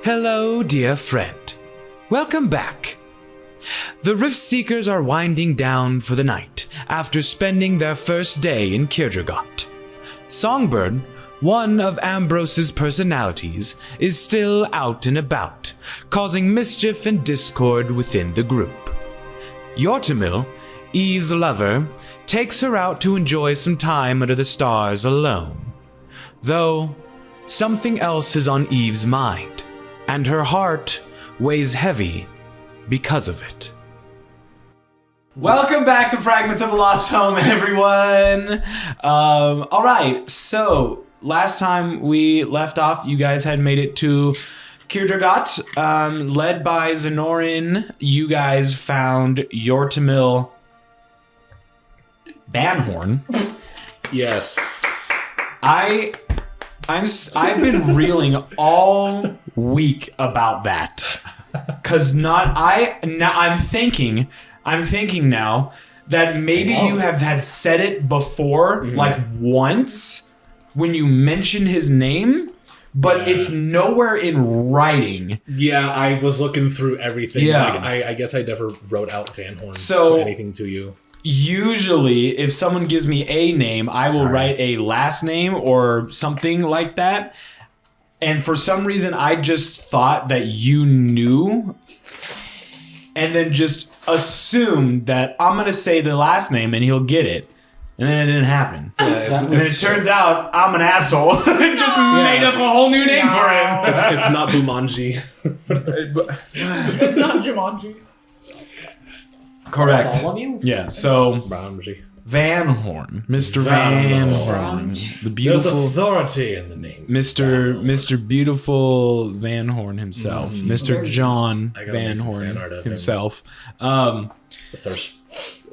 Hello, dear friend. Welcome back. The Riftseekers are winding down for the night after spending their first day in Kirdrogot. Songbird, one of Ambrose's personalities, is still out and about, causing mischief and discord within the group. Yortumil, Eve's lover, takes her out to enjoy some time under the stars alone. Though, something else is on Eve's mind, and her heart weighs heavy because of it. Welcome back to Fragments of a Lost Home, everyone! Alright, so last time we left off, you guys had made it to Kirdrogot, led by Zenorin. You guys found Yortumil Banhorn. Yes. I've been reeling all week about that, cause I'm thinking now that maybe you have had said it before, like once when you mentioned his name, but it's nowhere in writing. Yeah, I was looking through everything. Yeah. Like, I guess I never wrote out Van Horn So- to anything to you. Usually, if someone gives me a name, I will write a last name or something like that. And for some reason, I just thought that you knew, and then just assumed that I'm going to say the last name and he'll get it. And then it didn't happen. And then it turns out I'm an asshole. Just made up a whole new name for him. It's not Bumanji. It's not Jumanji. Correct. Bartholomew? Yeah, so Bumanji. Van Horn. Mr. Van Horn. The There's beautiful authority in the name. Mr. Beautiful Van Horn himself. Mr. John I gotta Van make some Horn fan art of him. himself. The thirst.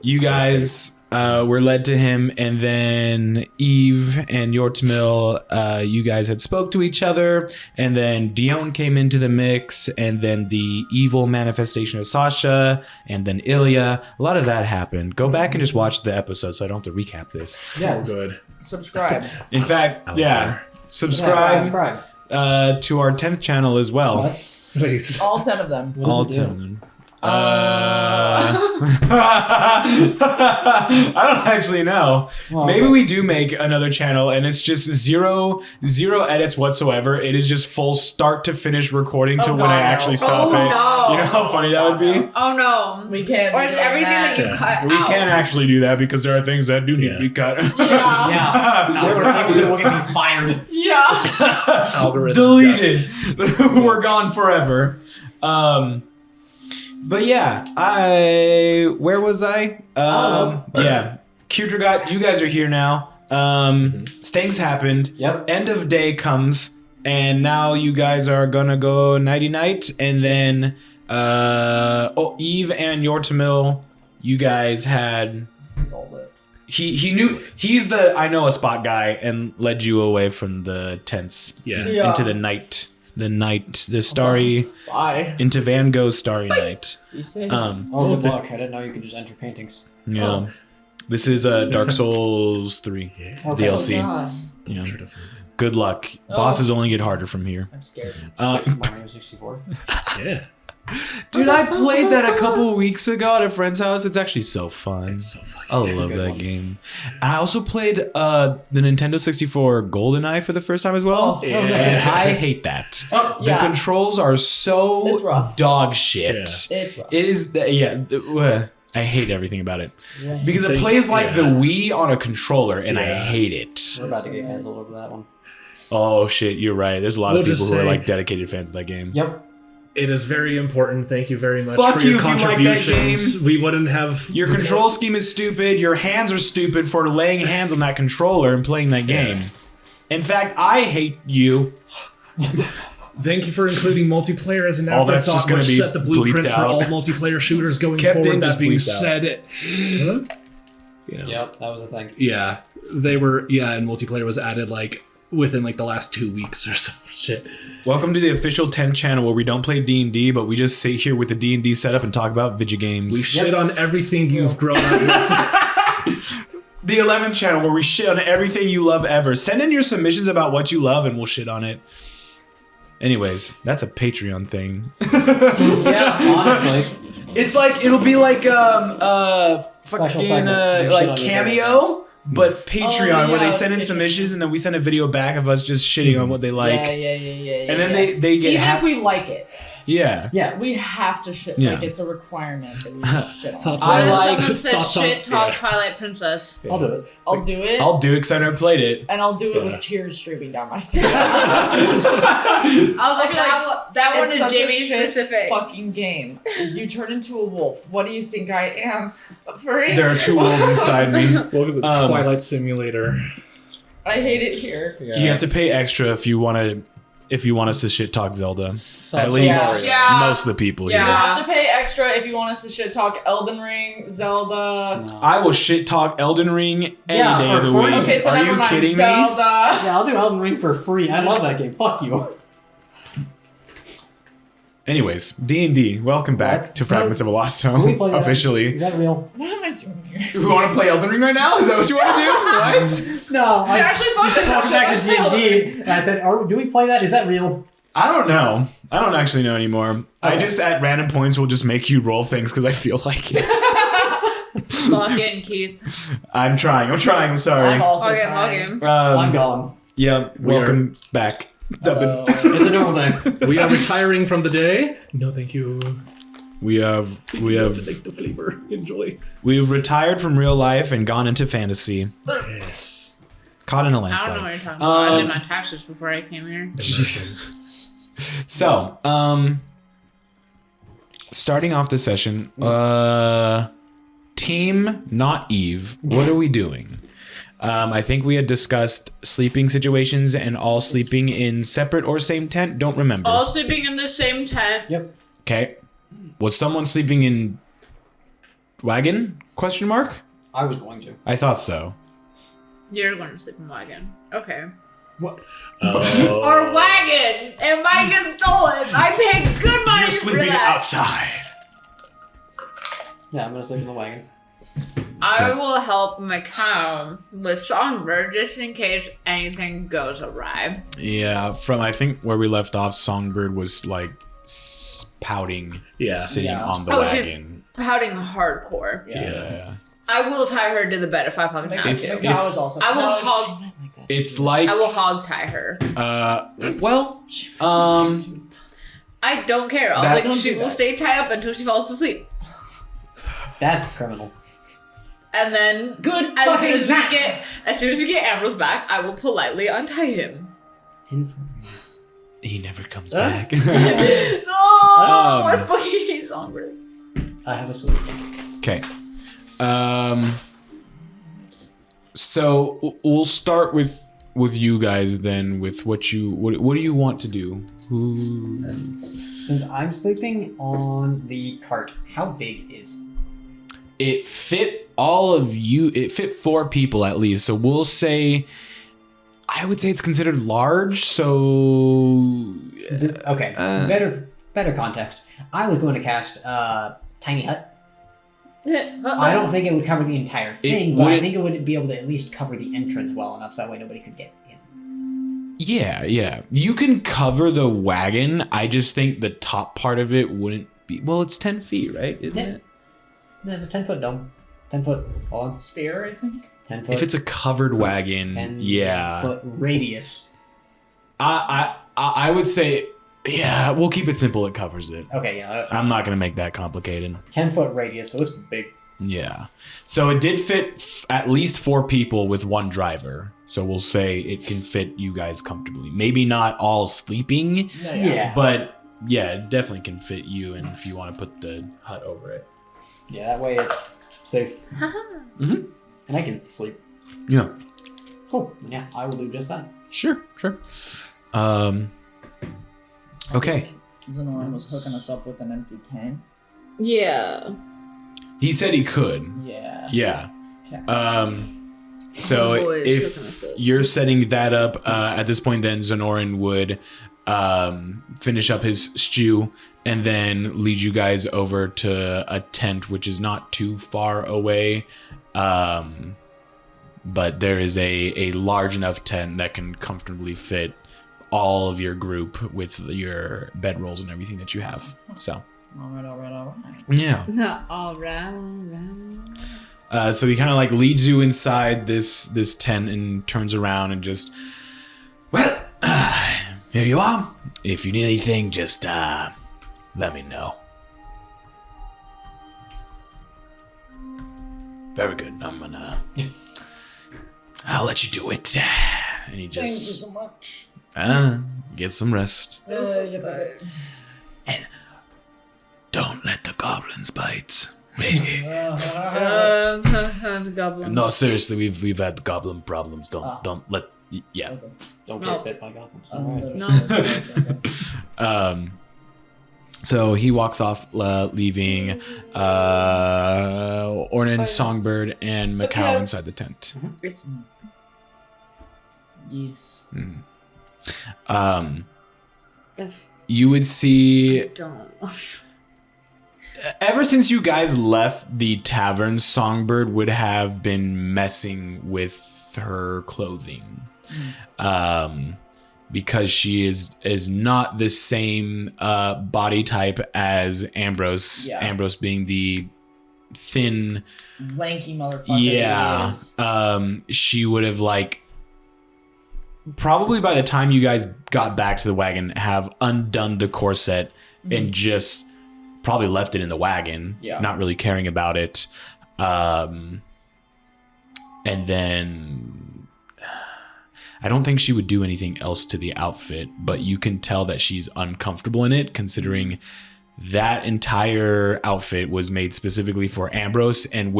You guys were led to him, and then Eve and Yortumil, you guys had spoke to each other, and then Dion came into the mix, and then the evil manifestation of Sasha, and then Ilya. A lot of that happened. Go back and just watch the episode so I don't have to recap this. So good. Subscribe. In fact, subscribe to our 10th channel as well. What? Please. All 10 of them. All 10 of them. I don't actually know. Well, Maybe we do make another channel and it's just zero edits whatsoever. It is just full start to finish recording to when I actually stop it. No. You know how funny that would be? Oh no. We can't. Or it's everything that you cut We out. can actually do that because there are things that do need to be cut. Yeah. We're gonna be fired. Yeah. Algorithm Deleted. We're gone forever. But yeah, where was I? Yeah, Kirdrogot, you guys are here now. Things happened. Yep. End of day comes, and now you guys are gonna go nighty night, and then Eve and Yortumil, you guys had. He knew he's the I know a spot guy and led you away from the tents into the night. The starry Bye. into Van Gogh's starry night. You say? Oh, good luck. I didn't know you could just enter paintings. Yeah, this is Dark Souls 3 DLC. Yeah. Good luck. Bosses only get harder from here. I'm scared. Mario 64. Yeah. Dude, I played that a couple weeks ago at a friend's house. It's actually so fun. It's so fucking I love that game. I also played the Nintendo 64 GoldenEye for the first time as well. Oh, Yeah. And I hate that. Oh, The yeah. controls are so It's rough. dog shit. It's rough. It is, I hate everything about it. Yeah. Because it plays like the Wii on a controller, and I hate it. We're about to get canceled over that one. Oh shit, you're right. There's a lot We'll of people just who are say- like dedicated fans of that game. Yep. It is very important. Thank you very much Fuck for you your if you like that contributions. game. We wouldn't have Your control scheme is stupid. Your hands are stupid for laying hands on that controller and playing that game. In fact, I hate you. Thank you for including multiplayer as an Oh, that's afterthought, just gonna which be set the blueprint bleeped for out. all multiplayer shooters going Kept forward. in, That just being bleeped out. said, you know, Yep, that was a thing. yeah, they were, and multiplayer was added like within like the last 2 weeks or some shit. Welcome to the official 10th channel where we don't play D&D, but we just sit here with the D&D setup and talk about video games. We shit on everything you've grown up with. The 11th channel where we shit on everything you love ever. Send in your submissions about what you love and we'll shit on it. Anyways, that's a Patreon thing. Yeah, honestly. It's like it'll be like Special fucking segment. Shit like on your Cameo, but Patreon where they yeah, send in it's- submissions and then we send a video back of us just shitting on what they like, yeah. and then they get Even half. if we like it, Yeah. we have to shit. Yeah. Like it's a requirement that we just shit on. Thoughts it. What on- if like someone said thoughts on- shit talk yeah. Twilight Princess? I'll do it. I'll do it, I'll do it because I never played it. and I'll do it Yeah. with tears streaming down my face. I was like, that one It's is such a Jimmy shit specific. fucking game. You turn into a wolf. What do you think I am? Furry? There are 2 wolves inside me. Welcome to the Twilight Simulator. I hate it here. You have to pay extra if you want us to shit talk Zelda. At on least Mario. Yeah. most of the people. Yeah. You Yeah. have to pay extra if you want us to shit talk Elden Ring, Zelda. No. I will shit talk Elden Ring any Yeah, day for of the free. week. Okay, so Are never you mind. kidding me? Zelda. Yeah, I'll do Elden Ring for free. I love that game. Fuck you. Anyways, D&D, welcome back What? to Fragments of a Lost Can we Home, play that? officially. Is that real? What am I doing here? You want to play Elden Ring right now? Is that what you want to do? What? No, I Actually, fuck you this. said welcome back to Let's play D&D, and I said, do we play that? Is that real? I don't know. I don't actually know anymore. I Okay. just, at random points, will just make you roll things because I feel like it. Log in, Keith. I'm trying. I'm I'm sorry. also Log in, trying. log in. I'm gone. Yeah, welcome back. Dubbin. It's a normal thing. We are retiring from the day. No, thank you. We have To take the flavor. Enjoy. we've retired from real life and gone into fantasy. Yes. Caught in a I don't know what landslide. you're talking about. I Um, did my taxes before I came here. So, starting off the session, team not Eve. What are we doing? I think we had discussed sleeping situations and all sleeping in separate or same tent. Don't remember. All sleeping in the same tent. Yep. Okay. Was someone sleeping in wagon? Question mark. I was going to. I thought so. You're going to sleep in wagon. Okay. Oh. Or wagon! And mine gets stolen! I paid good money You're for sleeping that! outside. Yeah, I'm gonna sleep in the wagon. I will help McCallum with Songbird just in case anything goes awry. Yeah, from I think where we left off, Songbird was like pouting, Yeah. sitting Yeah. on the Oh, she's- wagon. Pouting hardcore. Yeah. I will tie her to the bed if I fucking have It's- to. That was also. I will No, hog- she meant like that. It's like I will hog tie her. well, I don't care. I was That- like, Don't she do will that. stay tied up until she falls asleep. That's criminal. And then Good as fucking soon as match. we get Ambrose back, I will politely untie him. he never comes back. No, Um, I fucking hate Songbird. I have a solution. Okay. So we'll start with you guys then. With what do you want to do? Who? Since I'm sleeping on the cart, how big is It fit all of you. It fit 4 people at least. So we'll say, I would say it's considered large. So Okay, better context. I was going to cast Tiny Hut. I don't think it would cover the entire thing, but I wouldn't- think it would be able to at least cover the entrance well enough so that way nobody could get in. yeah, you can cover the wagon. I just think the top part of it wouldn't be. Well, it's 10 feet, right? Isn't Yeah. it? There's a 10-foot dome. 10 foot. Hold on. Sphere, I think. 10 foot. If it's a covered wagon, 10 yeah. foot radius. I would say, yeah, we'll keep it simple. It covers it. Okay, yeah. I'm not going to make that complicated. 10 foot radius, so it's big. Yeah. So it did fit at least 4 people with 1 driver. So we'll say it can fit you guys comfortably. Maybe not all sleeping, No, Yeah. but yeah, it definitely can fit you. And if you want to put the hut over it. Yeah, that way it's safe. Mhm. And I can sleep. Yeah. Cool. Yeah, I will do just that. Sure. Okay. Zenoran was hooking us up with an empty tent. Yeah. He said he could. Yeah. Yeah. Okay. So Boys, if hooking us up. you're setting that up at this point, then Zenoran would finish up his stew and then lead you guys over to a tent, which is not too far away. But there is a large enough tent that can comfortably fit all of your group with your bedrolls and everything that you have. So. All right. Yeah. All right. So he kind of like leads you inside this tent and turns around and just, well, here you are. If you need anything, just let me know. Very good. I'll let you do it. And he just. Thank you so much. Get some rest. The And don't let the goblins bite. Goblins. No, seriously, we've had goblin problems. Don't let. Yeah. Okay. Don't No. get bit by goblins. Alright. No. So he walks off, leaving Ornan, Songbird, and Macau inside the tent. It's Yes. if You would see, don't. ever since you guys left the tavern, Songbird would have been messing with her clothing. Because she is not the same body type as Ambrose. Yeah. Ambrose being the thin, Lanky motherfucker. he is. she would have like probably by the time you guys got back to the wagon have undone the corset and just probably left it in the wagon, not really caring about it. And then I don't think she would do anything else to the outfit, but you can tell that she's uncomfortable in it, considering that entire outfit was made specifically for Ambrose and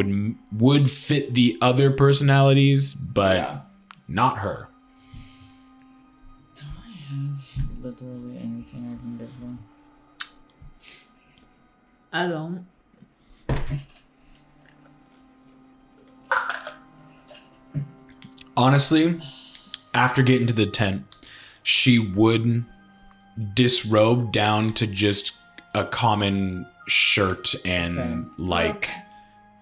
would fit the other personalities, but not her. Do I have literally anything I can give her? I don't. Honestly, after getting to the tent, she would disrobe down to just a common shirt and like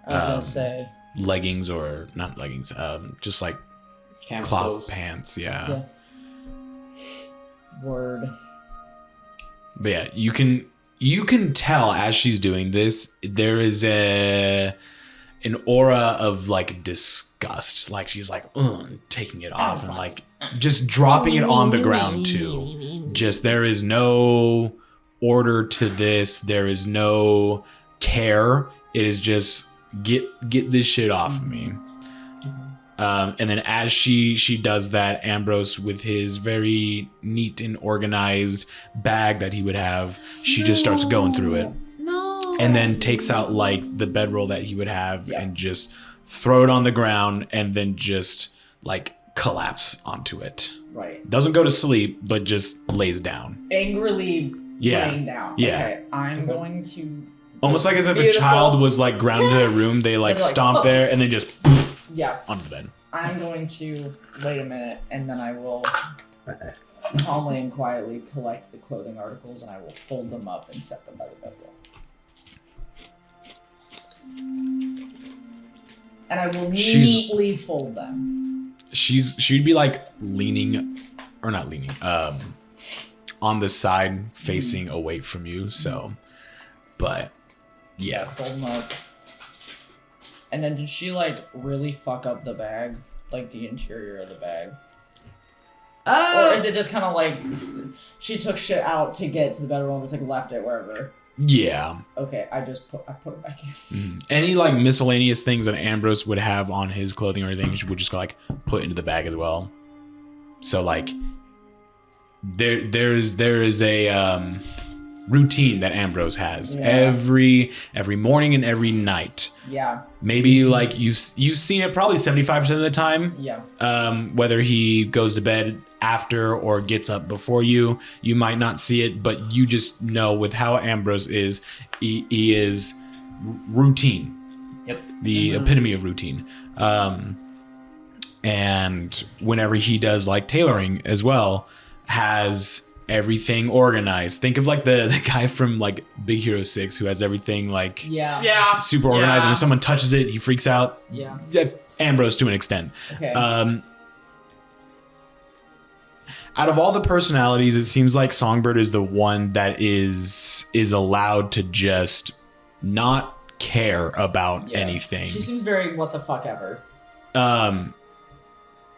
I was gonna say. leggings, or not leggings, just like Camp cloth clothes. pants. Yeah. Word. But yeah, you can tell as she's doing this, there is an aura of like disgust. Like she's like taking it off and like just dropping it on the ground too. Just there is no order to this. There is no care. It is just get this shit off of me. And then as she does that, Ambrose, with his very neat and organized bag that he would have, she just starts going through it. No. And then takes out like the bedroll that he would have and just throw it on the ground and then just like collapse onto it. Right. Doesn't go to sleep, but just lays down. Angrily laying down. Yeah. Okay, I'm going to. Almost like as if Beautiful. a child was like grounded in a room, they like They're like, stomp "Oh." there and then just poof, Yeah. onto the bed. I'm going to wait a minute, and then I will calmly and quietly collect the clothing articles, and I will fold them up and set them by the bedroll. And I will neatly fold them. She'd be like leaning, or not leaning, on the side facing away from you. So, but yeah. Fold them up. And then did she like really fuck up the bag, like the interior of the bag? Or is it just kind of like she took shit out to get to the bedroom and was like left it wherever? Yeah. Okay, I put it back in. Any like miscellaneous things that Ambrose would have on his clothing or anything, she would just like put into the bag as well. So like there is a routine that Ambrose has every morning and every night. Yeah. Maybe like you've seen it probably 75% of the time. Yeah. Whether he goes to bed after or gets up before you might not see it, but you just know with how Ambrose is, he is routine. Yep. The epitome of routine. And whenever he does like tailoring as well, has everything organized. Think of like the guy from like Big Hero 6 who has everything like Yeah. super organized, and when someone touches it, he freaks out. Yeah. That's Ambrose to an extent. Okay. Out of all the personalities, it seems like Songbird is the one that is allowed to just not care about anything. She seems very what the fuck ever.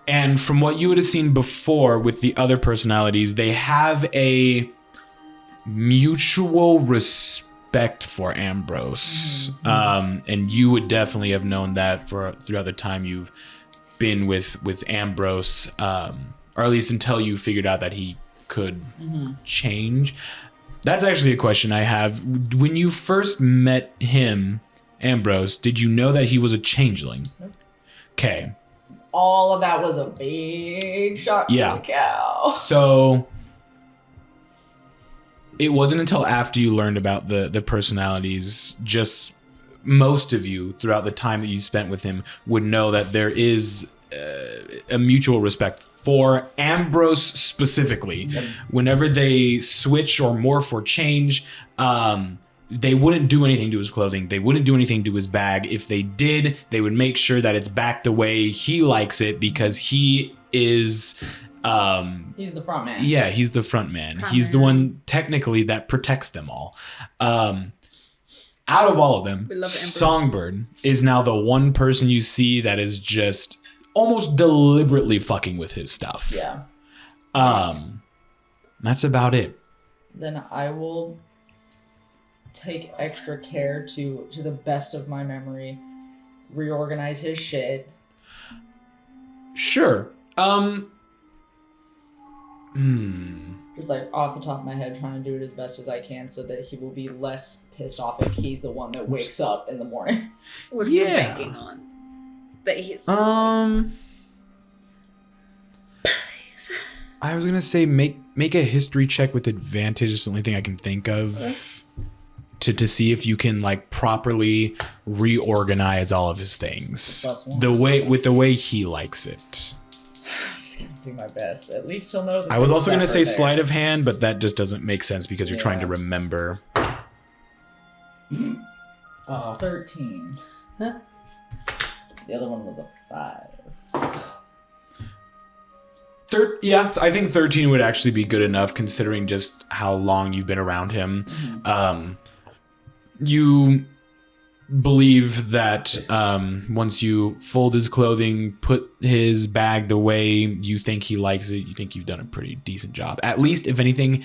And from what you would have seen before with the other personalities, they have a mutual respect for Ambrose. And you would definitely have known that throughout the time you've been with Ambrose, or at least until you figured out that he could change. That's actually a question I have. When you first met him, Ambrose, did you know that he was a changeling? Okay. All of that was a big shock to the cow. So it wasn't until after you learned about the personalities, just most of you throughout the time that you spent with him would know that there is a mutual respect for Ambrose specifically. Whenever they switch or morph or change, they wouldn't do anything to his clothing. They wouldn't do anything to his bag. If they did, they would make sure that it's back the way he likes it because he is... he's the front man. Yeah, he's the front man. He's the one technically that protects them all. Out of all of them, Songbird is now the one person you see that is just almost deliberately fucking with his stuff. Yeah. That's about it. Then I will take extra care to the best of my memory, reorganize his shit. Sure. Just like off the top of my head, trying to do it as best as I can so that he will be less pissed off if he's the one that wakes up in the morning. What are you banking on? That he's I was gonna say make a history check with advantage. Is the only thing I can think of to see if you can like properly reorganize all of his things the way he likes it. I'm just gonna do my best. At least he'll know. I was also gonna say sleight of hand, but that just doesn't make sense because you're trying to remember. 13. Huh? The other one was a 5. I think 13 would actually be good enough considering just how long you've been around him. You believe that once you fold his clothing, put his bag the way you think he likes it, you think you've done a pretty decent job. At least, if anything,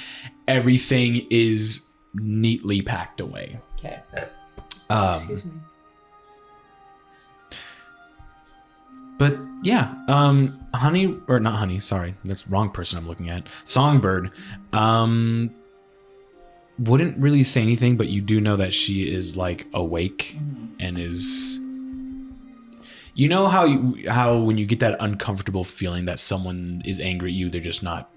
everything is neatly packed away. Okay. Excuse me. But yeah, Honey, or not Honey, sorry, that's the wrong person I'm looking at. Songbird, wouldn't really say anything, but you do know that she is like awake and is... You know how when you get that uncomfortable feeling that someone is angry at you, they're just not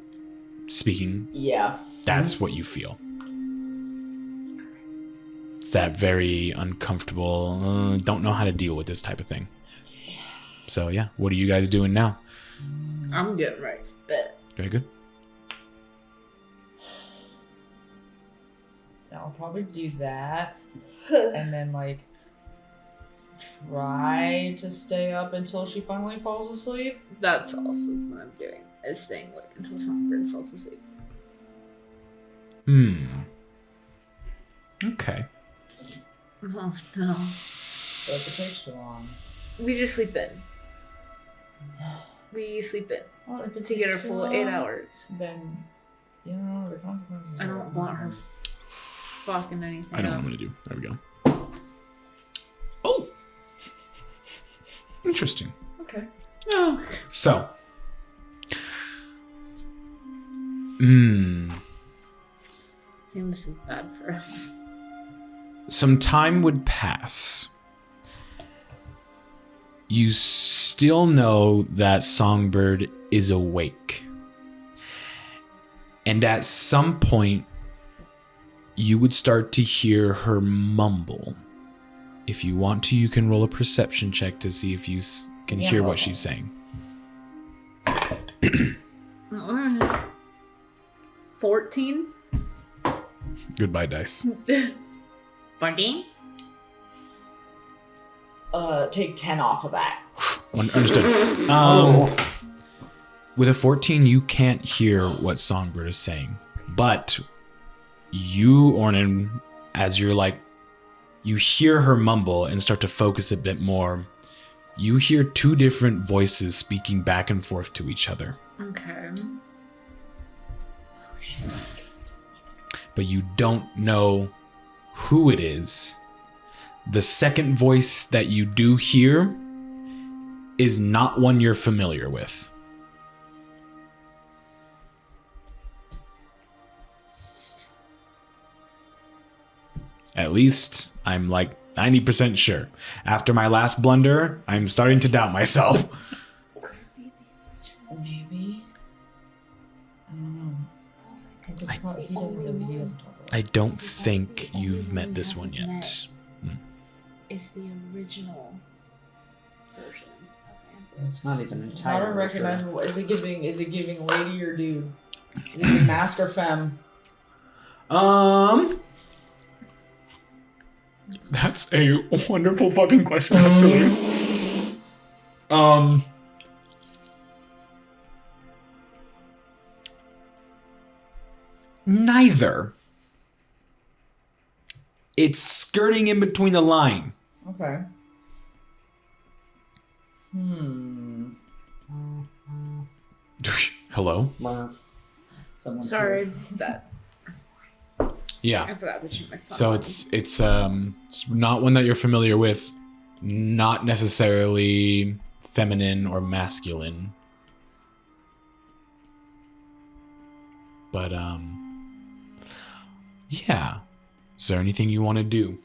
speaking? Yeah. That's what you feel. It's that very uncomfortable, don't know how to deal with this type of thing. So yeah, what are you guys doing now? I'm getting ready for bed. Very good. I'll probably do that. And then like try to stay up until she finally falls asleep. That's also what I'm doing, is staying awake until Songbird falls asleep. Okay. Oh no. But if it takes too long. We just sleep in. We sleep in. Well, if it to get her full 8 hours. Then, you know, the consequences I don't want her fucking anything. I know what I'm gonna do. There we go. Oh! Interesting. Okay. Oh. So. I think this is bad for us. Some time would pass. You still know that Songbird is awake. And at some point, you would start to hear her mumble. If you want to, you can roll a perception check to see if you can hear what she's saying. 14? Goodbye, dice. 14? Take 10 off of that. Understood. With a 14, you can't hear what Songbird is saying. But you, Ornan, as you're like, you hear her mumble and start to focus a bit more. You hear two different voices speaking back and forth to each other. Okay. But you don't know who it is. The second voice that you do hear is not one you're familiar with. At least I'm like 90% sure. After my last blunder, I'm starting to doubt myself. Maybe. I don't know. He doesn't talk about I don't think you've met this one yet. It's the original version. It's not even It's entirely not unrecognizable. Is it giving lady or dude? Is it giving mask or femme? That's a wonderful fucking question, actually. Neither. It's skirting in between the line. Okay. Hello? Someone. Sorry, that Yeah. I forgot to change my phone. So it's not one that you're familiar with, not necessarily feminine or masculine. But yeah. Is there anything you want to do?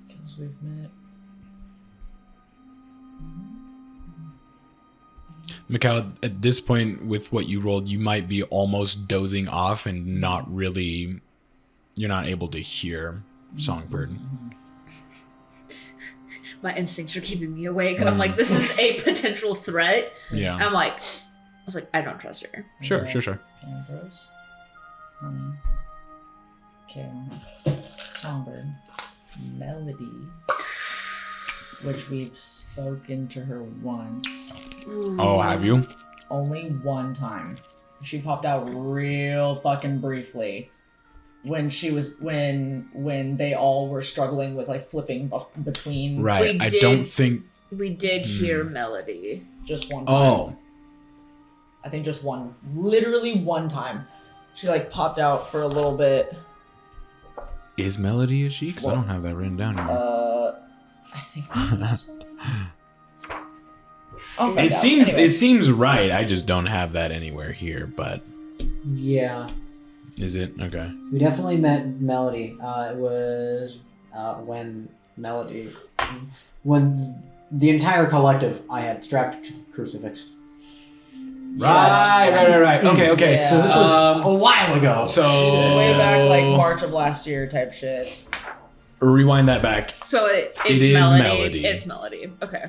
Because we've met. Mikhail, at this point, with what you rolled, you might be almost dozing off and not really... You're not able to hear Songbird. My instincts are keeping me awake. I'm like, this is a potential threat. Yeah. I'm like, I was like, I don't trust her. Sure. Ambrose. Honey. Kale. Songbird. Melody. Which we've spoken to her once. Oh, have you? Only one time. She popped out real fucking briefly. When she was when they all were struggling with like flipping between. Right. I don't think... We did hear Melody. Just one time. Oh. I think just one. Literally one time. She like popped out for a little bit. Is Melody a she? Because I don't have that written down here. I think. I'll find It out. seems Anyway. it seems right. I just don't have that anywhere here. But Yeah. is it okay? We definitely met Melody. It was when the entire collective I had strapped to the crucifix. Right. Okay. Yeah. So this was a while ago. So Way back like March of last year type shit. rewind that back. So it's It is Melody. Melody. It's Melody. Okay.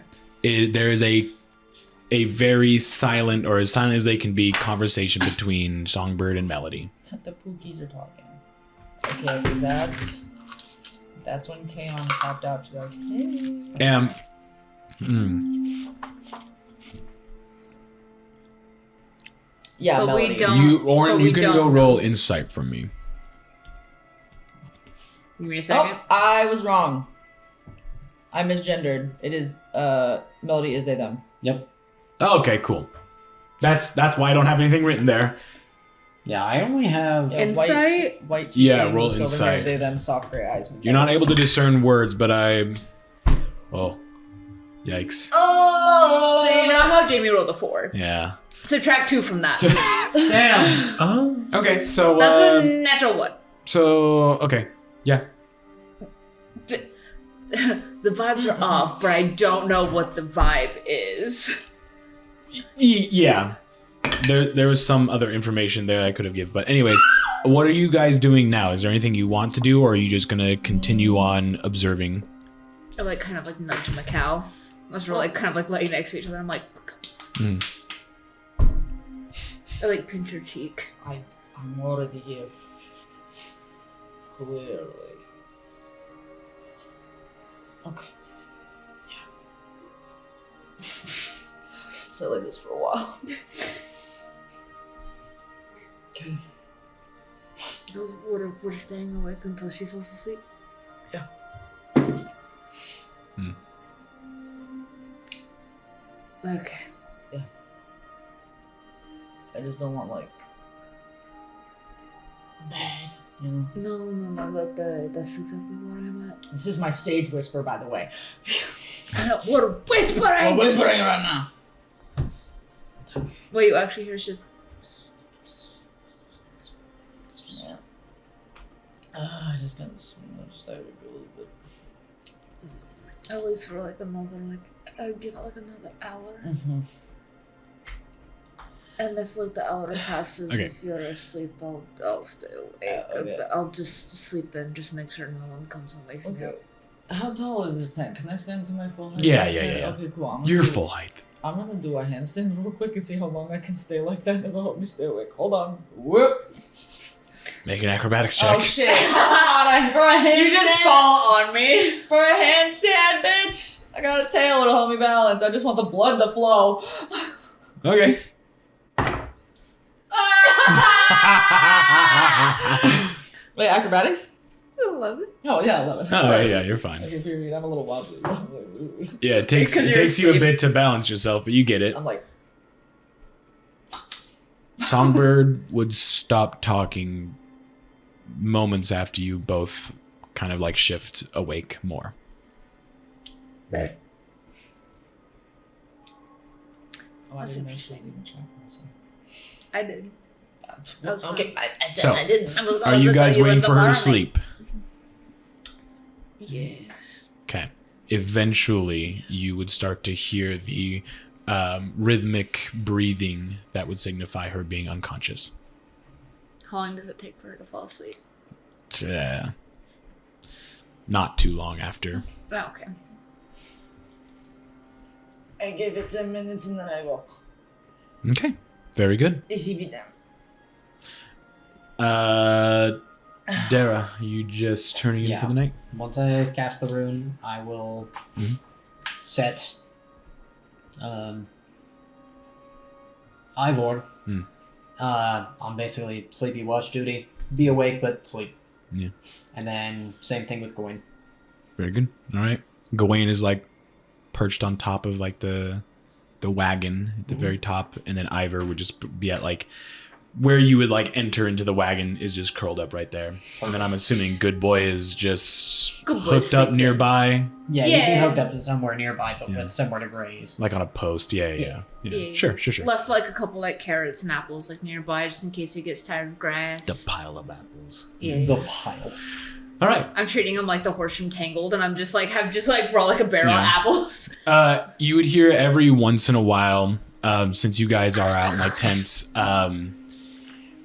There is a very silent, or as silent as they can be, conversation between Songbird and Melody. The Pookies are talking. Okay, because that's when Kaon popped out to be like, hey. Yeah, But Melody. we don't. You can don't go know. roll insight from me. Give me a second. Oh, I was wrong. I misgendered. It is Melody is they them. Yep. Oh, okay, cool. That's why I don't have anything written there. Yeah, I only have. Yeah, Insight? White teeth, Yeah, roll silver insight. hair, they them, soft gray eyes. You're not able to discern words, but oh, yikes. So you know how Jamie rolled a 4. Yeah. Subtract 2 from that. Damn. Oh. Okay, so That's a natural 1. okay, yeah. The vibes are off, but I don't know what the vibe is. Yeah. There was some other information there I could have given, but anyways, what are you guys doing now? Is there anything you want to do, or are you just gonna continue on observing? I like kind of like nudge Macau. Unless we're like kind of like laying next to each other. I'm like, I like pinch your cheek. I'm already here. Clearly. Okay. stay like this for a while. Okay. We're staying awake until she falls asleep. Yeah. Okay. Yeah. I just don't want like bad, you know. No. That's exactly what I meant. This is my stage whisper, by the way. We're whispering. We're whispering right now. What you actually hear is just. Yeah. I just gotta stay awake a little bit. At least for like another give it like another hour. Mm-hmm. And if like the hour passes, Okay. if you're asleep, I'll stay awake. Okay. I'll just sleep in, just make sure no one comes and wakes me Okay. up. How tall is this tent? Can I stand to my full height? Yeah. Okay, cool. Your full height. I'm gonna do a handstand real quick and see how long I can stay like that. It'll help me stay awake. Hold on. Whoop. Make an acrobatics check. Oh shit! God, for a handstand. You just fall on me. For a handstand, bitch. I got a tail to help me balance. I just want the blood to flow. Okay. Wait, acrobatics? 11. Oh yeah, 11. Oh yeah, you're fine. Okay, period. I'm a little wobbly. Yeah, it takes Because you're you a asleep. bit to balance yourself, but you get it. I'm like, Songbird would stop talking moments after you both kind of like shift awake more. oh, I That's didn't interesting. even check. I did. That's Okay, I said So, I didn't. I was Are gonna you tell guys in waiting the for her to morning. sleep? Yes. Okay. Eventually, you would start to hear the rhythmic breathing that would signify her being unconscious. How long does it take for her to fall asleep? Not too long after. Oh, okay. I gave it 10 minutes and then I go, Okay. Very good. is he be down? Dara, you just turning in Yeah. for the night? Once I cast the rune, I will Mhm. set Ivor on basically sleepy watch duty. Be awake but sleep. Yeah. And then same thing with Gawain. Very good. All right. Gawain is like perched on top of like the wagon at the very top, and then Ivor would just be at like where you would like enter into the wagon is just curled up right there. And then I'm assuming Good Boy is just Good Boy's hooked up sleeping. nearby, Yeah, Yeah. you'd be hooked up to somewhere nearby, but Yeah. with somewhere to graze. like on a post. Yeah. Yeah. Sure. Left like a couple like carrots and apples like nearby just in case he gets tired of grass. The pile of apples. Yeah. The pile. All right. I'm treating him like the horse from Tangled, and I'm just like brought like a barrel Yeah. of apples. You would hear every once in a while, since you guys are out in like tents,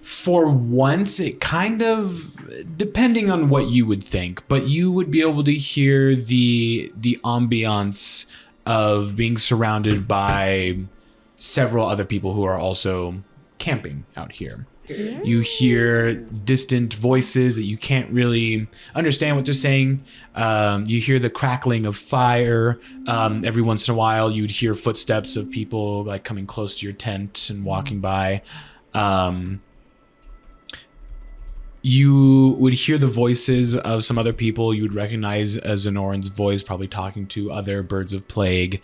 for once it kind of, depending on what you would think, but you would be able to hear the ambiance of being surrounded by several other people who are also camping out here. You hear distant voices that you can't really understand what they're saying. You hear the crackling of fire. Every once in a while, you'd hear footsteps of people like coming close to your tent and walking by. You would hear the voices of some other people. You would recognize Zenoran's voice, probably talking to other birds of plague.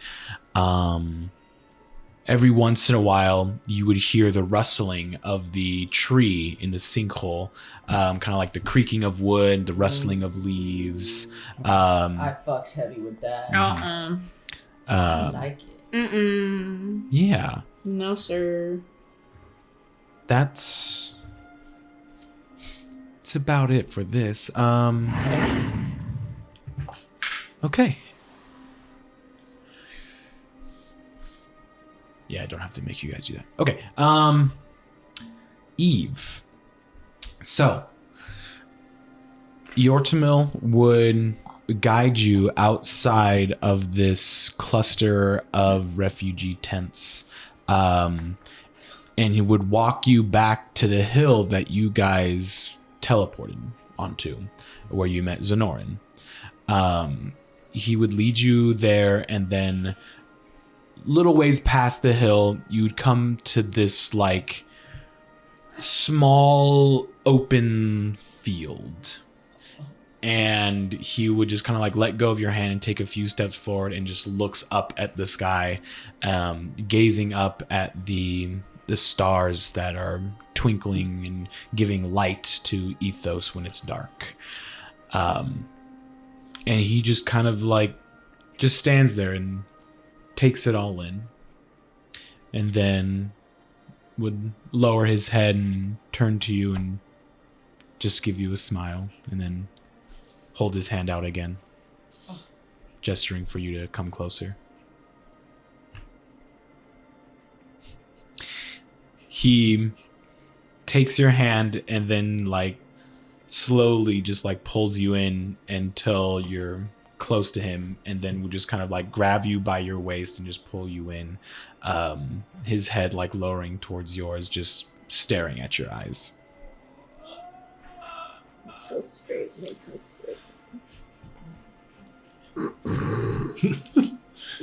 Every once in a while, you would hear the rustling of the tree in the sinkhole, kind of like the creaking of wood, the rustling of leaves. I fucks heavy with that. I like it. Yeah, No, sir. that's about it for this. Okay. Yeah, I don't have to make you guys do that. Okay. Eve. So, Yortumil would guide you outside of this cluster of refugee tents. And he would walk you back to the hill that you guys teleported onto, where you met Zenoran. He would lead you there, and then little ways past the hill, you'd come to this like small open field. And he would just kind of like let go of your hand and take a few steps forward and just looks up at the sky, gazing up at the stars that are twinkling and giving light to Ethos when it's dark. And he just kind of like just stands there and takes it all in, and then would lower his head and turn to you and just give you a smile, and then hold his hand out again, gesturing for you to come closer. He takes your hand and then like slowly just like pulls you in until you're close to him, and then will just kind of like grab you by your waist and just pull you in, his head like lowering towards yours, just staring at your eyes. It's so straight, makes me sick.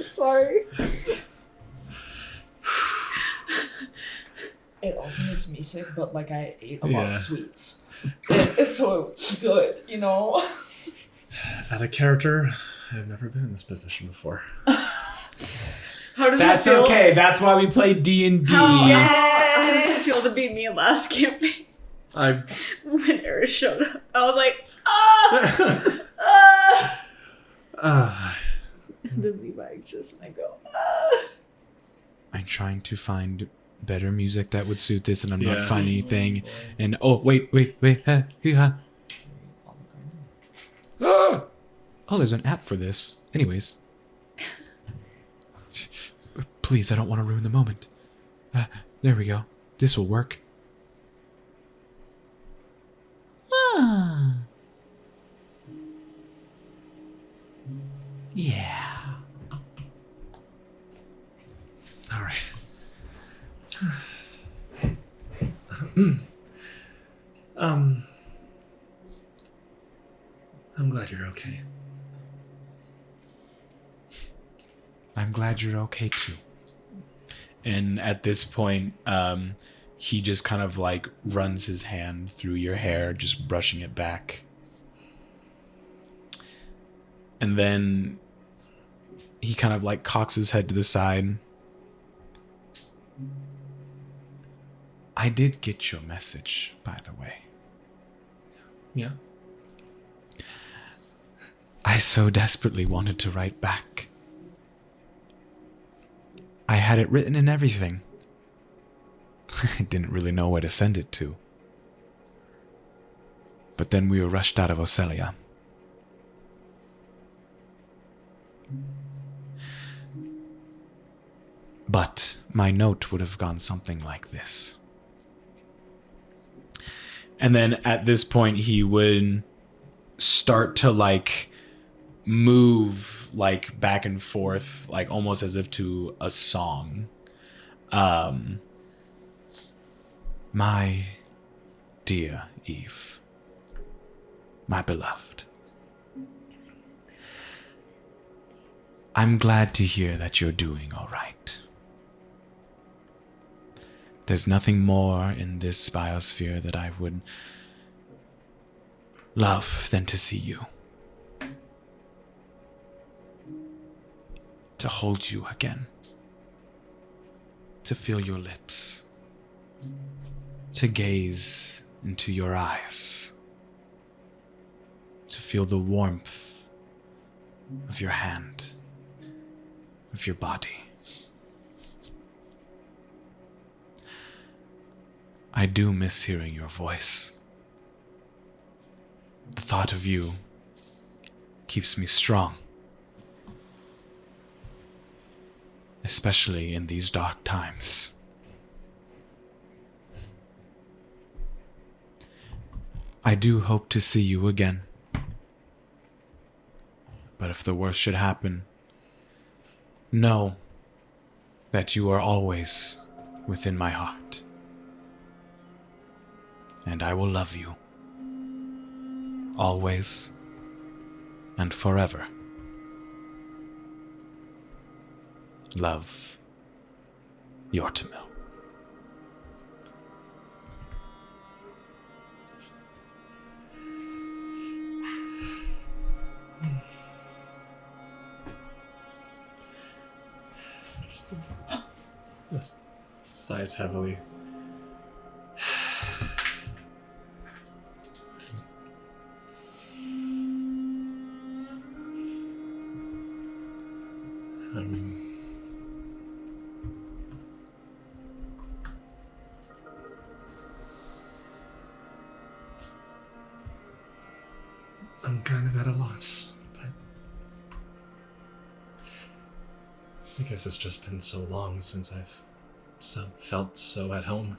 Sorry. It also makes me sick, but like I ate a lot Yeah. of sweets. So it's good, you know? Out of character, I've never been in this position before. How does That's it feel? okay. That's why we play D&D. How does it feel to be me last campaign? When Eris showed up, I was like, and then Levi exists, and I go, I'm trying to find better music that would suit this, and I'm not Yeah. finding anything. And wait. Oh, there's an app for this. Anyways. Please, I don't want to ruin the moment. There we go. This will work. Yeah. All right. I'm glad you're okay. I'm glad you're okay too. And at this point, he just kind of like runs his hand through your hair, just brushing it back. And then he kind of like cocks his head to the side. I did get your message, by the way. Yeah. I so desperately wanted to write back. I had it written and everything. I didn't really know where to send it to. But then we were rushed out of Ocelia. But my note would have gone something like this. And then at this point, he would start to like move like back and forth, like almost as if to a song. My dear Eve, my beloved, I'm glad to hear that you're doing all right. There's nothing more in this biosphere that I would love than to see you. To hold you again. To feel your lips. To gaze into your eyes. To feel the warmth of your hand, of your body. I do miss hearing your voice. The thought of you keeps me strong. Especially in these dark times. I do hope to see you again. But if the worst should happen, know that you are always within my heart. And I will love you. Always and forever. love, Yortumil. This sighs heavily. I'm kind of at a loss, but I guess it's just been so long since I've felt so at home.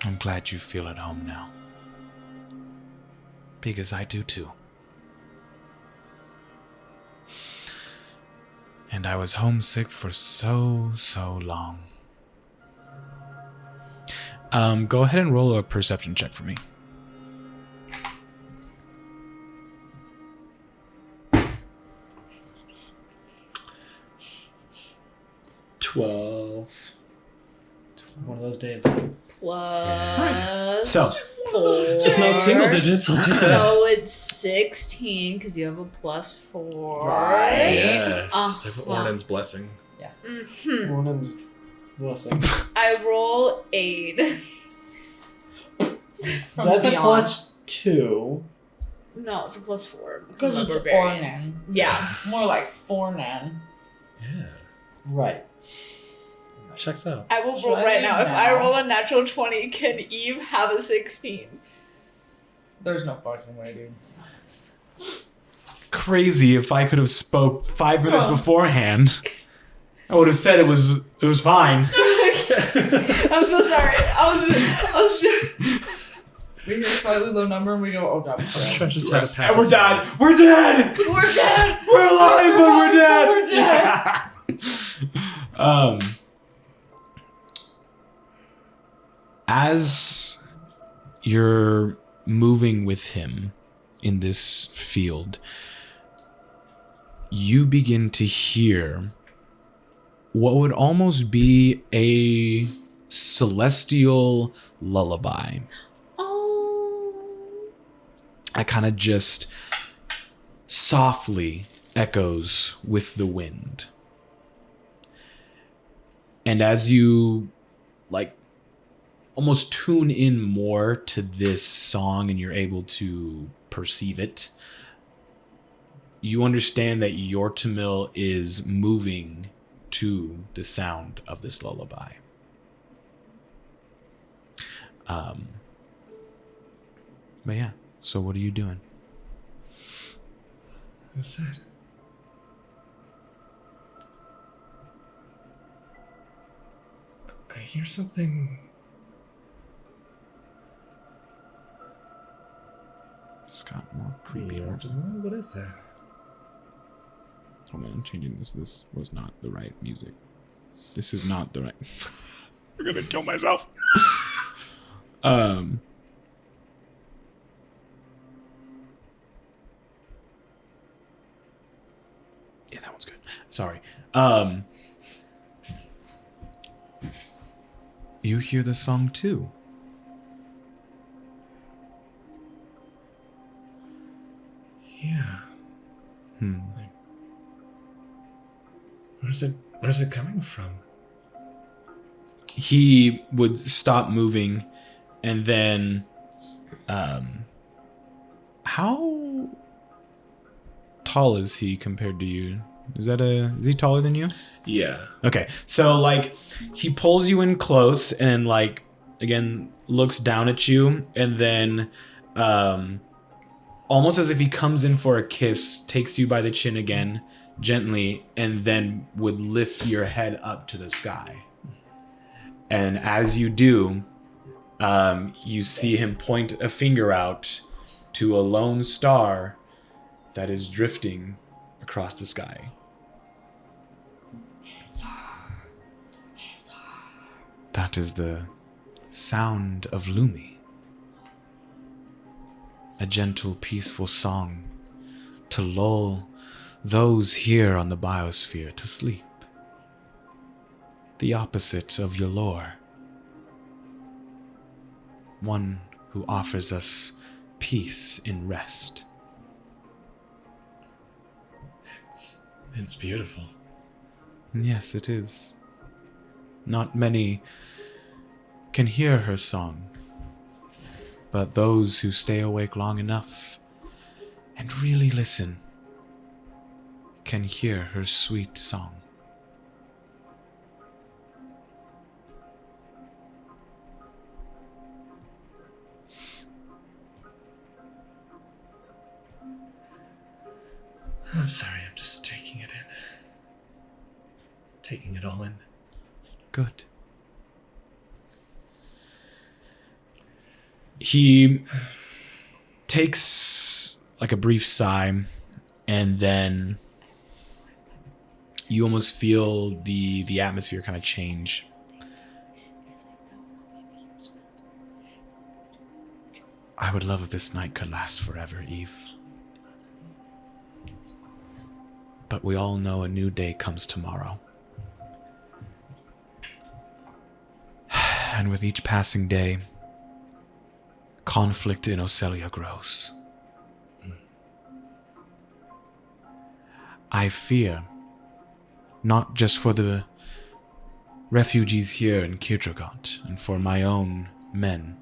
I'm glad you feel at home now. Because I do too. And I was homesick for so long. Go ahead and roll a perception check for me. One of those days. Plus So, 4. It's not single digits, I'll take that. So it's 16 because you have a +4. Right. Yes. Uh-huh. I have Ornan's blessing. Mhm. Morning's blessing. I roll 8. From That's a beyond. +2. No, it's a +4. Because I'm a it's barbarian. Ornan. Yeah. More like Fornan. Yeah. Right. Checks out. I will Should roll I right leave now. If I now? roll a natural 20, can Eve have a 16? There's no fucking way, dude. crazy if I could have spoke 5 minutes beforehand. I would have said it was fine. I'm so sorry. I was just... We hear a slightly low number and we go, oh god, I just had a pass. And we're dead. We're dead. We're dead! We're alive, but we're dead. We're dead! As you're moving with him in this field, you begin to hear what would almost be a celestial lullaby. Oh. That kind of just softly echoes with the wind. And as you almost tune in more to this song and you're able to perceive it, you understand that Yortumil is moving to the sound of this lullaby. But yeah, so what are you doing? That's it. I hear something. It's got more creepy. What is that? Hold on, I'm changing this. This was not the right music. This is not the right. I'm gonna kill myself. Yeah, that one's good. Sorry. You hear the song too. Yeah. Hmm. Where's it coming from? He would stop moving, and then, how tall is he compared to you? Is he taller than you? Yeah. Okay, so he pulls you in close and again looks down at you, and then almost as if he comes in for a kiss, takes you by the chin again, gently, and then would lift your head up to the sky. And as you do, you see him point a finger out to a lone star that is drifting across the sky. That is the sound of Lumi. A gentle, peaceful song to lull those here on the Biosphere to sleep. The opposite of your lore. One who offers us peace in rest. It's beautiful. Yes, it is. Not many can hear her song, but those who stay awake long enough and really listen can hear her sweet song. I'm sorry, I'm just taking it in. Taking it all in. Good. He takes like a brief sigh, and then you almost feel the atmosphere kind of change. I would love if this night could last forever, Eve. But we all know a new day comes tomorrow. And with each passing day, conflict in Ocelia grows. I fear, not just for the refugees here in Kirdrogot and for my own men,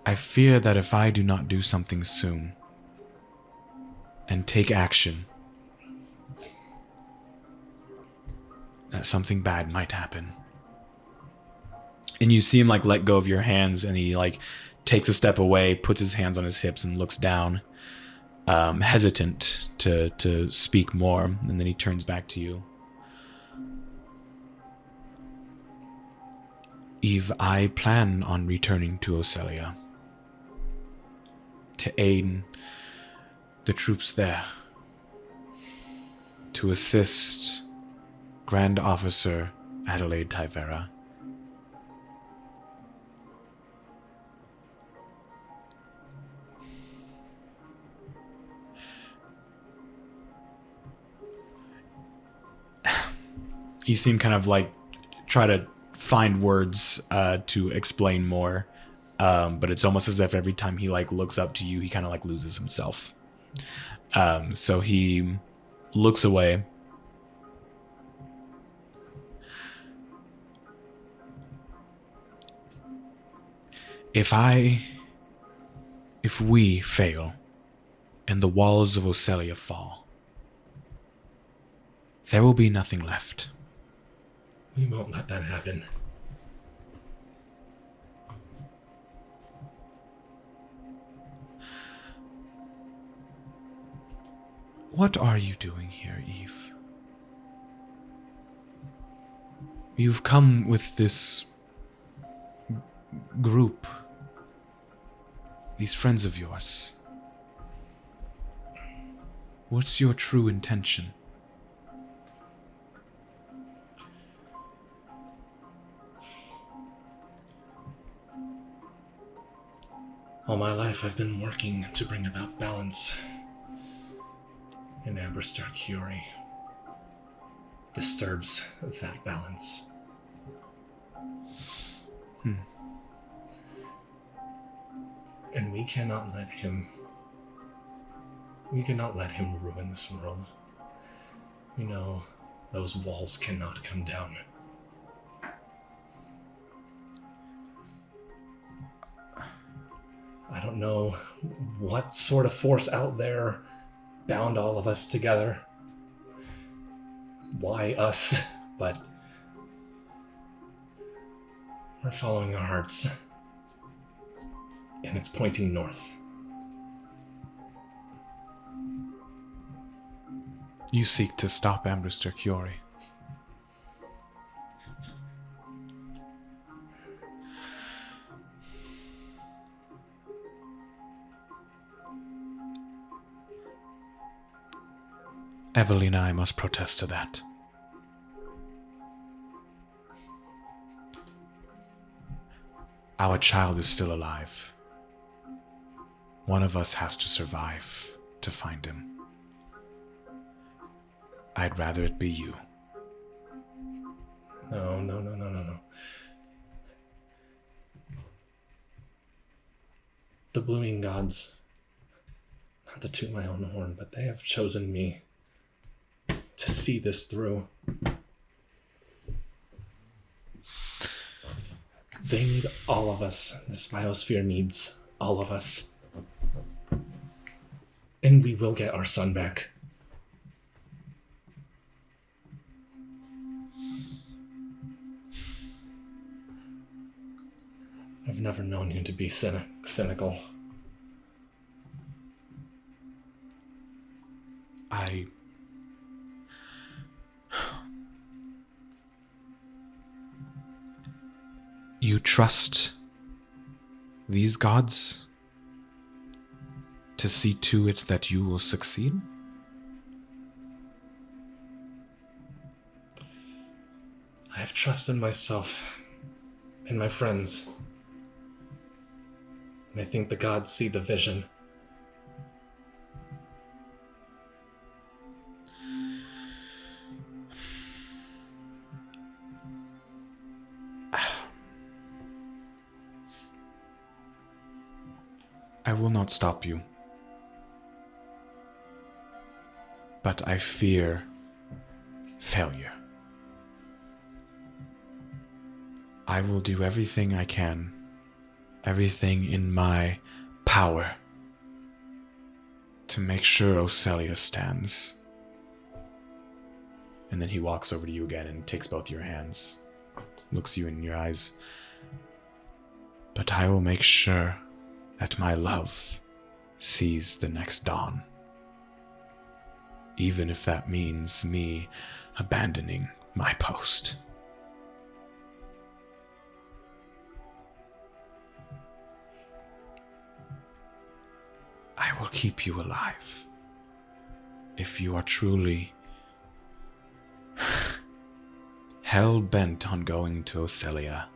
I fear that if I do not do something soon and take action, that something bad might happen. And you see him like let go of your hands, and he like takes a step away, puts his hands on his hips and looks down, hesitant to speak more, and then he turns back to you. Eve, I plan on returning to Ocelia to aid the troops there, to assist Grand Officer Adelaide Tyvera. You seem kind of like try to find words to explain more, but it's almost as if every time he like looks up to you, he kind of like loses himself. So he looks away. If we fail and the walls of Ocelia fall, there will be nothing left. We won't let that happen. What are you doing here, Eve? You've come with this group, these friends of yours. What's your true intention? All my life I've been working to bring about balance. And Amberstar Curie disturbs that balance. And we cannot let him ruin this world. We know those walls cannot come down. I don't know what sort of force out there bound all of us together. Why us? But we're following our hearts. And it's pointing north. You seek to stop Ambrister Curie. Evelina, I must protest to that. Our child is still alive. One of us has to survive to find him. I'd rather it be you. No. The blooming gods, not to toot my own horn, but they have chosen me to see this through. They need all of us. This biosphere needs all of us. And we will get our son back. I've never known you to be cynical. You trust these gods to see to it that you will succeed? I have trust in myself and my friends. And I think the gods see the vision. I will not stop you. But I fear failure. I will do everything I can, everything in my power, to make sure Ocelia stands. And then he walks over to you again and takes both your hands, looks you in your eyes. But I will make sure that my love sees the next dawn. Even if that means me abandoning my post. I will keep you alive. If you are truly hell-bent on going to Ocelia,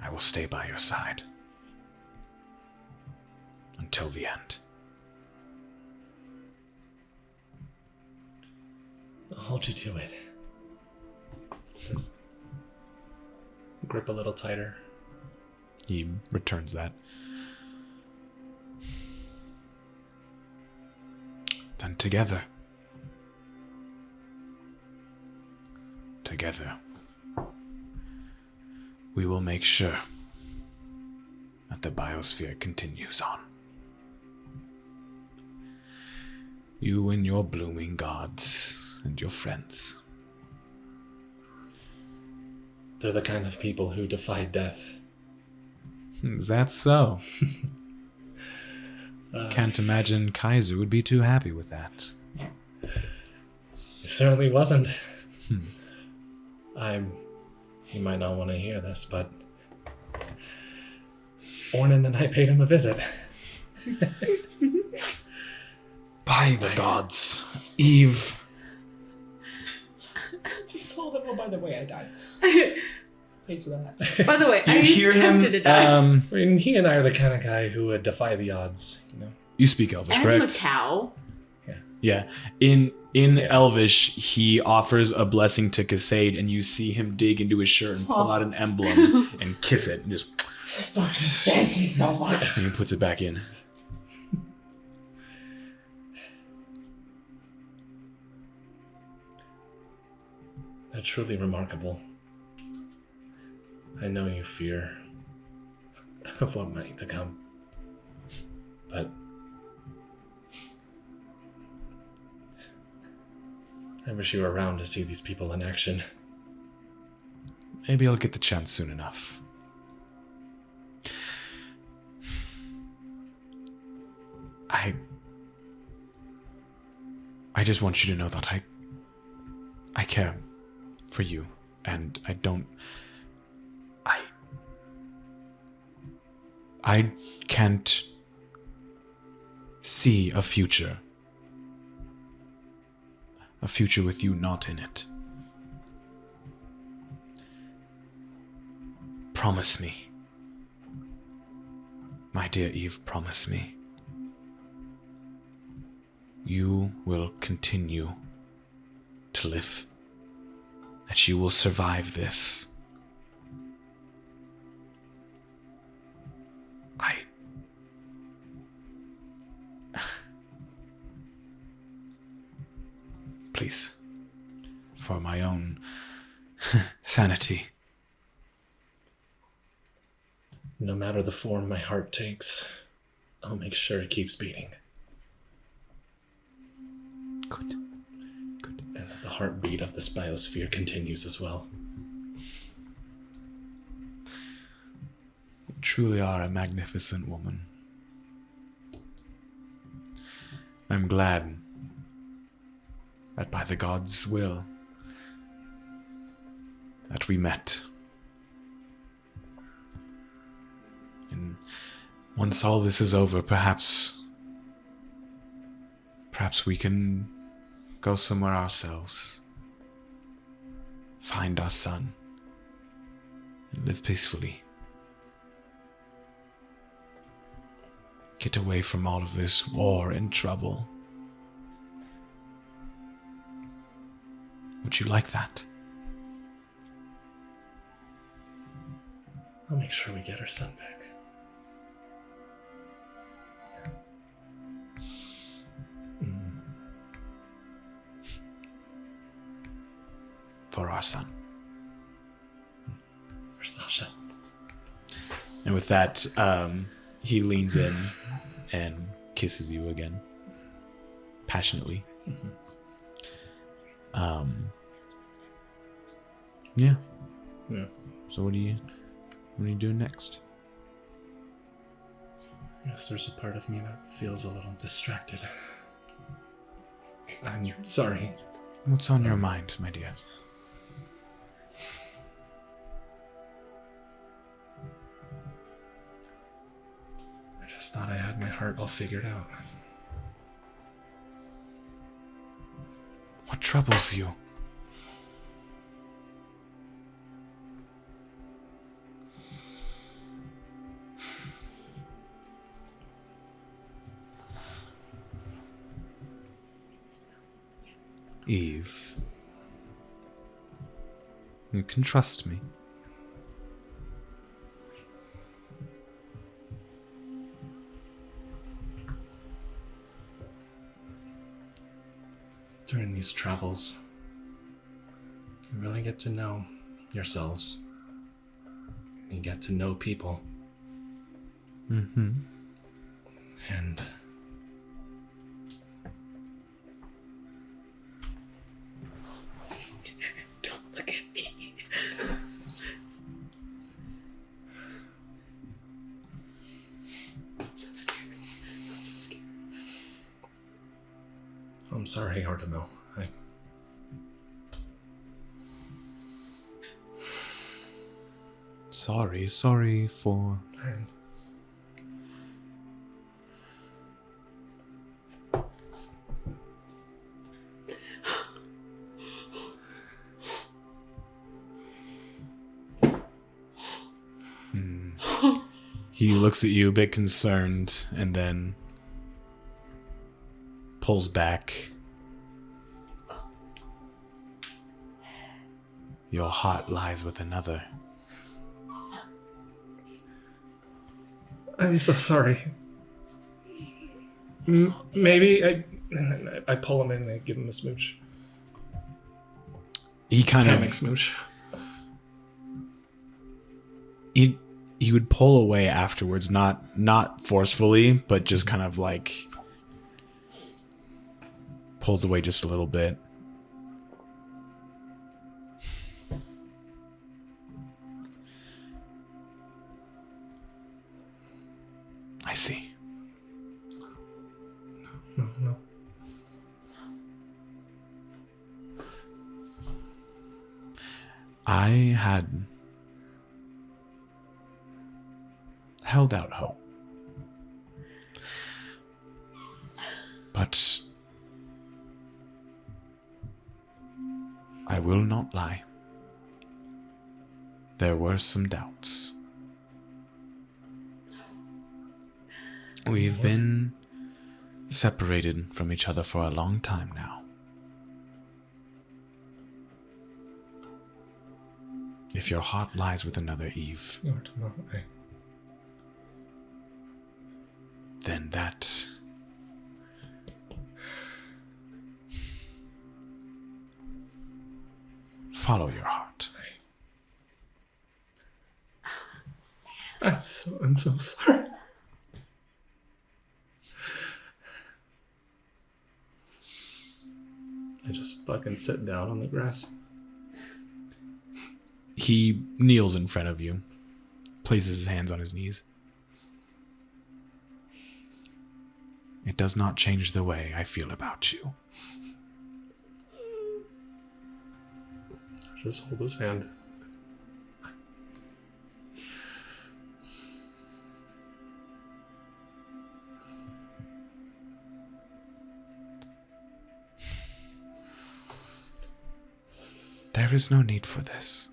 I will stay by your side until the end. I'll hold you to it. Just grip a little tighter. He returns that. Then together, we will make sure that the Biosphere continues on. You and your blooming gods and your friends. They're the kind of people who defy death. Is that so? Can't imagine Kaiser would be too happy with that. He certainly wasn't. You might not want to hear this, but Ornan and I paid him a visit. By the gods, Eve. Just told him, oh, by the way, I died. Thanks for that. By the way, You are hear you tempted to die? him. I mean, he and I are the kind of guy who would defy the odds, you know? You speak Elvish, And correct? Macau. Yeah. In Elvish, he offers a blessing to Kassade, and you see him dig into his shirt and pull out an emblem and kiss it, and just Thank you so much. and he puts it back in. They're truly remarkable. I know you fear of what might to come, but I wish you were around to see these people in action. Maybe I'll get the chance soon enough. I just want you to know that I care for you, and I can't see a future with you not in it. Promise me My dear Eve, promise me. You will continue to live. That you will survive this. Please. For my own sanity. No matter the form my heart takes, I'll make sure it keeps beating. Good. And that the heartbeat of this biosphere continues as well. You truly are a magnificent woman. I'm glad that by the gods' will that we met. And once all this is over, perhaps we can go somewhere ourselves, find our son, and live peacefully. Get away from all of this war and trouble. Would you like that? I'll make sure we get our son back. For our son. For Sasha. And with that, he leans in and kisses you again. Passionately. Yeah. So what are you doing next? Yes, there's a part of me that feels a little distracted. I'm sorry. What's on your mind, my dear? I just thought I had my heart all figured out. What troubles you? Eve, you can trust me. During these travels, you really get to know yourselves. You get to know people. Mm-hmm. And don't look at me. I'm so scared. I'm sorry, Yortumil. Sorry for... He looks at you a bit concerned and then pulls back. Your heart lies with another. I'm so sorry. Maybe I pull him in and I give him a smooch. He kind Panic of... smooch. He would pull away afterwards, not forcefully, but just kind of like pulls away just a little bit. I see. No. I had held out hope. But I will not lie. There were some doubts. We've been separated from each other for a long time now. If your heart lies with another Eve, Yortumil, then that... Follow your heart. I'm so sorry. I just fucking sit down on the grass. He kneels in front of you, places his hands on his knees. It does not change the way I feel about you. Just hold his hand. There is no need for this.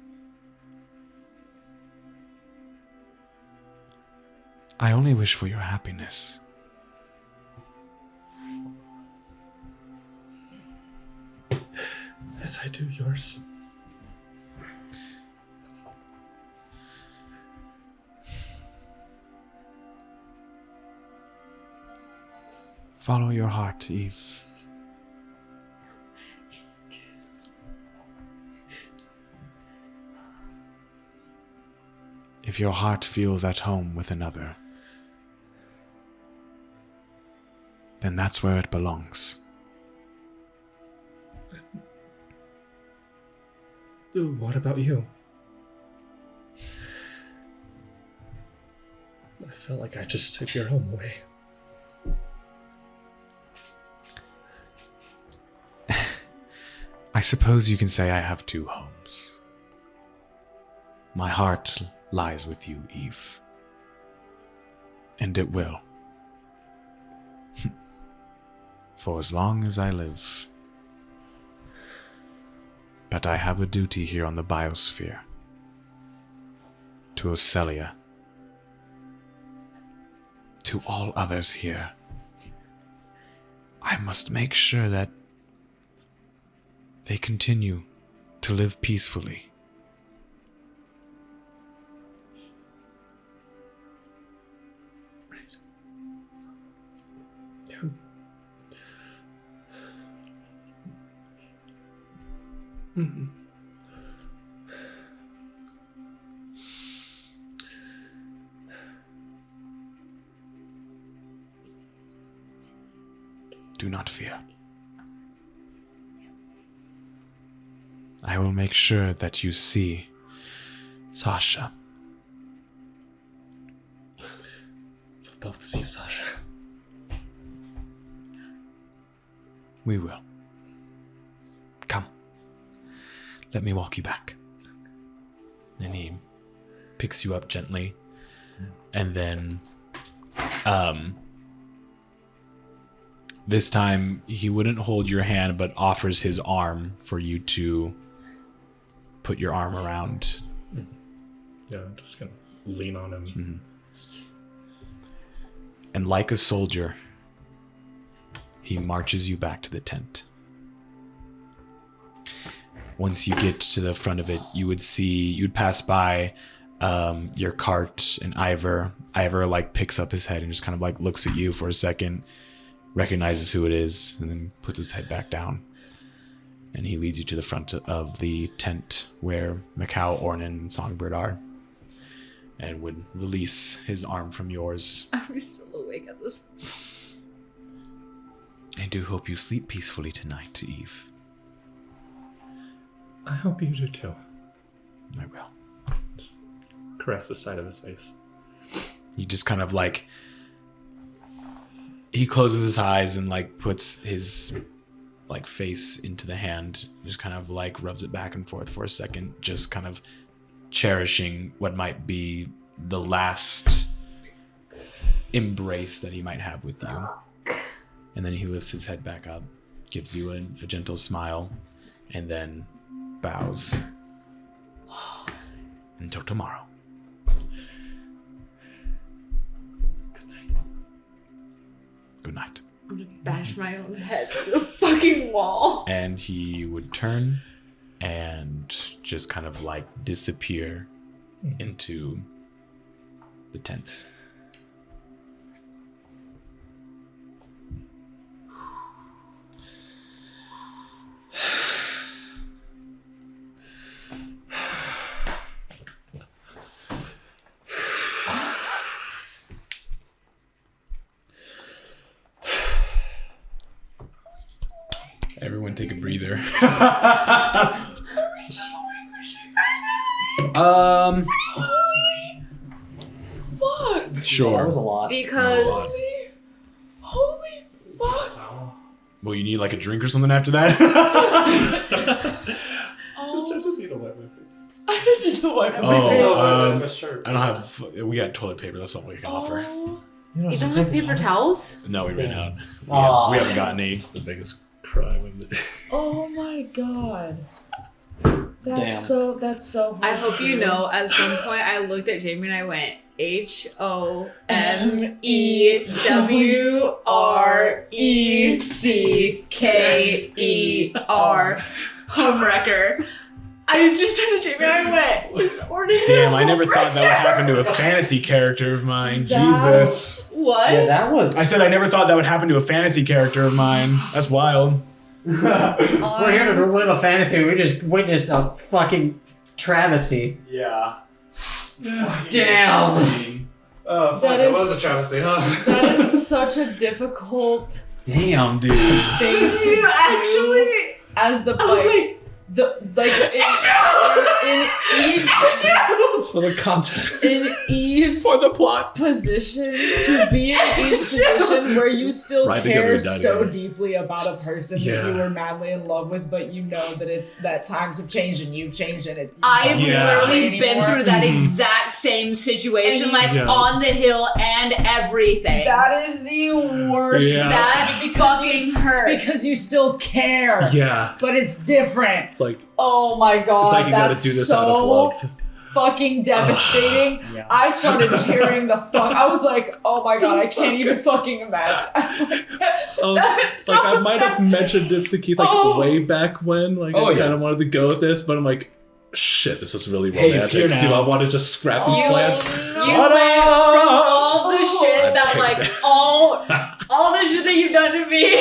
I only wish for your happiness. As I do yours. Follow your heart, Eve. If your heart feels at home with another, then that's where it belongs. Dude, what about you? I felt like I just took your home away. I suppose you can say I have two homes. My heart lies with you, Eve. And it will. For as long as I live. But I have a duty here on the Biosphere. To Ocelia. To all others here. I must make sure that they continue to live peacefully. Right. Yeah. Mm-hmm. Do not fear. I will make sure that you see Sasha. You'll both see Sasha. We will. Come. Let me walk you back. And he picks you up gently. And then, this time he wouldn't hold your hand, but offers his arm for you to put your arm around. Yeah, I'm just gonna lean on him. Mm-hmm. And like a soldier, he marches you back to the tent. Once you get to the front of it, you'd pass by your cart and Ivor. Ivor like picks up his head and just kind of like looks at you for a second, recognizes who it is, and then puts his head back down. And he leads you to the front of the tent where Macau, Ornan, and Songbird are, and would release his arm from yours. Are we still awake at this point? I do hope you sleep peacefully tonight, Eve. I hope you do too. I will. Just caress the side of his face. He just kind of like, he closes his eyes and like puts his like face into the hand, just kind of like rubs it back and forth for a second, just kind of cherishing what might be the last embrace that he might have with you. And then he lifts his head back up, gives you a gentle smile, and then bows. Until tomorrow. Good night. good night. I'm gonna bash my own head through a fucking wall. And he would turn and just kind of like disappear into the tents. Everyone take a breather. Sure. That was a lot. Because Holy fuck! Well, you need like a drink or something after that? Just eat a wet my face. I just need to wipe my face. I don't have. We got toilet paper. That's not what we can offer. you don't have paper towels? No, we ran out. Aw. We haven't gotten any. It's the biggest crime of the day. Oh my god. Damn. That's so hard. I hope to you do. know, at some point I looked at Jamie and I went, HOMERECKER. Homewrecker. I just turned to Jamie and I went, it's ordinary. Damn, I never thought that would happen to a fantasy character of mine. Jesus. What? Yeah, that was. I said I never thought that would happen to a fantasy character of mine. That's wild. We're here to relive a fantasy. We just witnessed a fucking travesty. Yeah. Damn. Oh, fuck, That it is- was a travesty, huh? That is such a difficult Damn, dude. thing So to you do actually... as the I was like, in It's for the content. Eve's For the plot. position, to be in Eve's position where you still Ride together, care die so together. deeply about a person that Yeah. you were madly in love with, but you know that times have changed and you've changed and it. I've Yeah. literally been Anymore. through that exact same situation, And like Yeah. on the hill and everything. That is the worst. Yeah. That fucking hurts. Because you still care. Yeah. But it's different. It's like Oh my god. it's like you gotta that's do this so out of love. fucking devastating. Yeah. I started tearing the fuck. I was like, oh my god, I can't even fucking imagine. That's so I might sad. have mentioned this to Keith like Oh. way back when. Like Oh, I yeah. kind of wanted to go with this, but I'm like, shit, this is really Hey, it's romantic. here Do now. I want to just scrap these You- plants? You went from all the shit I that, picked like, it. all the shit that you've done to me.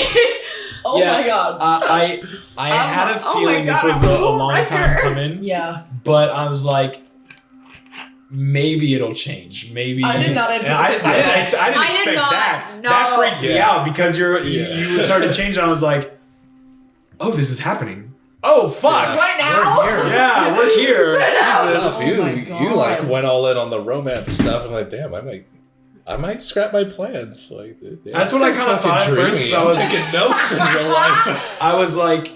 Oh Yeah. my god. I had a oh my feeling this God, was I'm a a long time wrecker. coming, Yeah. but I was like, maybe it'll change. Maybe I did not I anticipate didn't that. expect I did not, that. no. That freaked me Yeah. out because you Yeah. started changing. I was like, oh, this is happening. Oh fuck! Yeah. Right now? Yeah, we're here. Tough. Oh You my you like God. went all in on the romance stuff. I'm like, damn, I might scrap my plans. Like That's what I kinda thought at first, 'cause I was- taking notes in real life. I was like,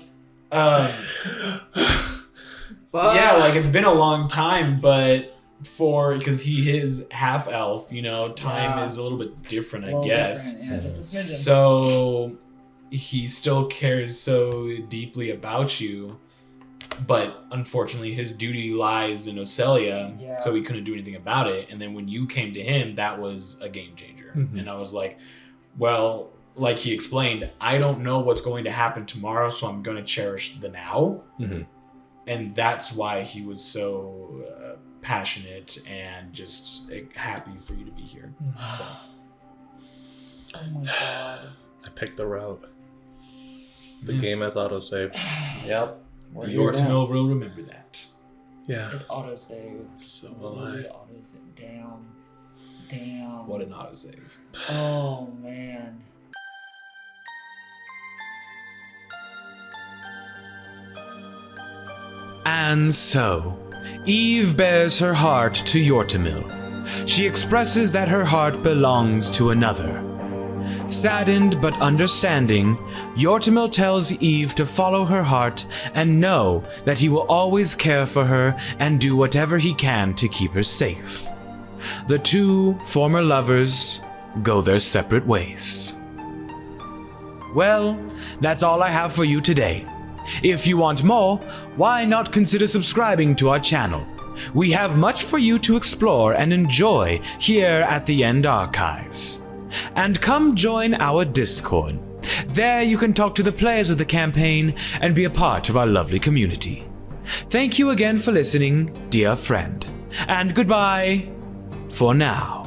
yeah, like it's been a long time, but because he is half elf, time Yeah. is a little bit different, A I little guess. different, Yeah, just a smidgen. So he still cares so deeply about you, but unfortunately his duty lies in Ocelia, Yeah. so he couldn't do anything about it. And then when you came to him, that was a game changer. Mhm. And I was like, well, like he explained, I don't know what's going to happen tomorrow, so I'm going to cherish the now. Mhm. And that's why he was so passionate and just happy for you to be here. So. Oh my god. I picked the route. The game has autosave. Yep. We're here now. Yortumil will remember that. Yeah. It autosave. So will I. It autosave. Damn. Damn. What an autosave. Oh man. And so, Eve bears her heart to Yortumil. She expresses that her heart belongs to another. Saddened but understanding, Yortumil tells Eve to follow her heart and know that he will always care for her and do whatever he can to keep her safe. The two former lovers go their separate ways. Well, that's all I have for you today. If you want more, why not consider subscribing to our channel? We have much for you to explore and enjoy here at the End Archives. and come join our Discord. There you can talk to the players of the campaign and be a part of our lovely community. Thank you again for listening, dear friend, and goodbye for now.